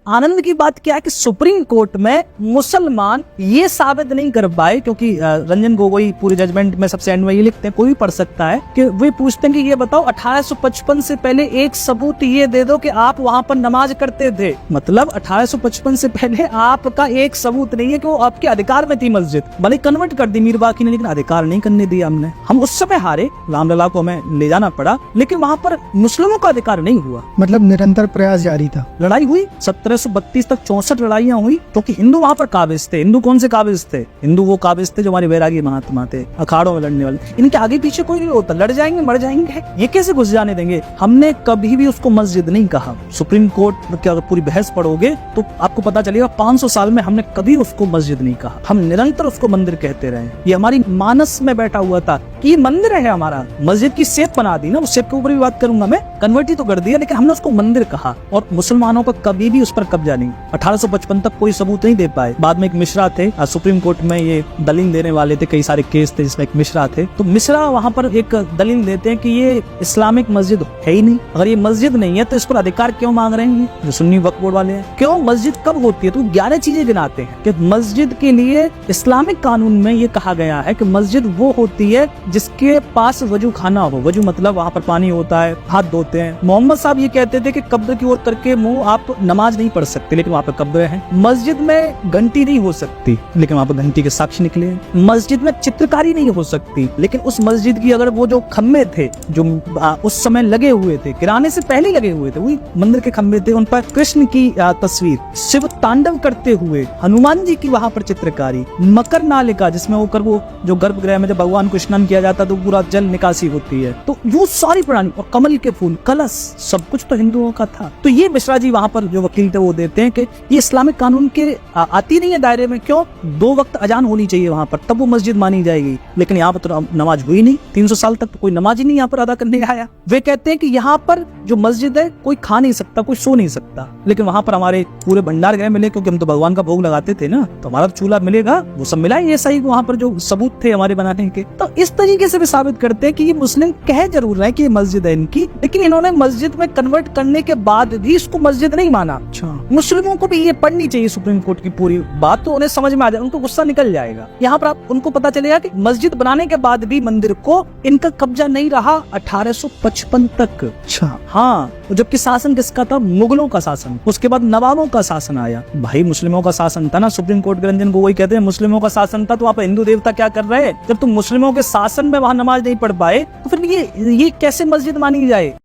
आनंद की बात क्या है कि सुप्रीम कोर्ट में मुसलमान ये साबित नहीं कर पाए, क्योंकि रंजन गोगोई पूरे जजमेंट में सबसे एंड में ये लिखते हैं, कोई भी पढ़ सकता है, कि वे पूछते हैं कि ये बताओ 1855 से पहले एक सबूत ये दे दो कि आप वहां पर नमाज करते थे। मतलब 1855 से पहले आपका एक सबूत नहीं है कि वो आपके अधिकार में थी मस्जिद, भले कन्वर्ट कर दी मीर बाकी ने, लेकिन अधिकार नहीं करने दिया हमने। हम उस समय हारे, रामलला को हमें ले जाना पड़ा, लेकिन वहाँ पर मुस्लिमों का अधिकार नहीं हुआ। मतलब निरंतर प्रयास जारी था। लड़ाई हुई 1732 तक 64 लड़ाइयाँ हुई, क्योंकि हिंदू वहाँ पर काबिज थे। हिंदू कौन से काबिज थे? हिंदू वो काबिज थे जो हमारे वैरागी महात्मा थे, अखाड़ों में लड़ने वाले। इनके आगे पीछे कोई नहीं होता, लड़ जाएंगे मर जाएंगे, ये कैसे घुस जाने देंगे। हमने कभी भी उसको मस्जिद नहीं कहा। सुप्रीम कोर्ट की अगर पूरी बहस पढ़ोगे तो आपको पता चलेगा 500 साल में हमने कभी उसको मस्जिद नहीं कहा, हम निरंतर उसको मंदिर कहते रहे। ये हमारी मानस में बैठा हुआ था कि ये मंदिर है हमारा। मस्जिद की सेप बना दी ना, उस सेप के ऊपर भी बात करूंगा मैं, कन्वर्ट ही तो कर दिया, लेकिन हमने उसको मंदिर कहा। और मुसलमानों का कभी भी उस पर कब्जा नहीं। 1855 तक कोई सबूत नहीं दे पाए। बाद में एक मिश्रा थे, सुप्रीम कोर्ट में ये दलील देने वाले थे, कई सारे केस थे जिसमें एक मिश्रा थे, तो मिश्रा वहाँ पर एक दलील देते हैं कि ये इस्लामिक मस्जिद है ही नहीं। अगर ये मस्जिद नहीं है तो इस पर अधिकार क्यों मांग रहे हैं जो सुन्नी वक्फ बोर्ड वाले हैं? क्यों मस्जिद कब होती है? तो 11 चीजें गिनाते हैं कि मस्जिद के लिए इस्लामिक कानून में ये कहा गया है कि मस्जिद वो होती है जिसके पास वजू खाना हो। वजू मतलब वहाँ पर पानी होता है, हाथ धोते हैं। मोहम्मद साहब ये कहते थे कि कब्र की ओर करके मुंह आप नमाज नहीं पढ़ सकते, लेकिन वहाँ पे कब्र है। मस्जिद में घंटी नहीं हो सकती, लेकिन वहाँ पर घंटी के साक्ष्य निकले। मस्जिद में चित्रकारी नहीं हो सकती, लेकिन उस मस्जिद की अगर वो जो खम्भे थे जो उस समय लगे हुए थे, गिराने से पहले लगे हुए थे, वही मंदिर के खम्भे थे, उन पर कृष्ण की तस्वीर, शिव तांडव करते हुए, हनुमान जी की वहाँ पर चित्रकारी, मकर नालिका जिसमें होकर वो जो गर्भगृह में जब भगवान को स्नान किया जाता तो पूरा जल निकासी होती है, तो वो सारी पुरानी, और कमल के फूल, कलश, सब कुछ तो हिंदुओं का था। तो ये मिश्रा जी वहाँ पर जो वकील थे वो देते हैं कि ये इस्लामिक कानून के आती नहीं है दायरे में। क्यों? 2 वक्त अजान होनी चाहिए वहाँ पर, तब वो मस्जिद मानी जाएगी। लेकिन यहाँ पर तो नमाज हुई नहीं, 300 साल तक तो कोई नमाज ही नहीं यहाँ पर अदा करने आया। वे कहते हैं कि यहाँ पर जो मस्जिद है कोई खा नहीं सकता, कोई सो नहीं सकता, लेकिन वहाँ पर हमारे पूरे भंडार गृह मिले, क्योंकि हम तो भगवान का भोग लगाते थे ना, तो हमारा चूल्हा मिलेगा, वो सब मिला। ये सही वहाँ पर जो सबूत थे हमारे बनाने के, तो इस तरीके से भी साबित करते हैं कि ये मुस्लिम कह जरूर रहे हैं कि ये मस्जिद है इनकी, लेकिन इन्होंने मस्जिद में कन्वर्ट करने के बाद भी इसको मस्जिद नहीं माना। मुस्लिमों को भी ये पढ़नी चाहिए सुप्रीम कोर्ट की पूरी बात, तो उन्हें समझ में आ जाए, उनको गुस्सा निकल जाएगा। यहाँ पर आप उनको पता चलेगा कि मस्जिद बनाने के बाद भी मंदिर को इनका कब्जा नहीं रहा 1855 तक। अच्छा हाँ, जबकि शासन किसका था? मुगलों का शासन। उसके बाद नवाबों का शासन आया। भाई मुस्लिमों का शासन था ना, सुप्रीम कोर्ट के रंजन गोगोई कहते हैं मुस्लिमों का शासन था, तो वहाँ पर हिंदू देवता क्या कर रहे हैं? जब तुम मुस्लिमों के शासन में वहाँ नमाज नहीं पढ़ पाए तो फिर ये कैसे मस्जिद मानी जाए?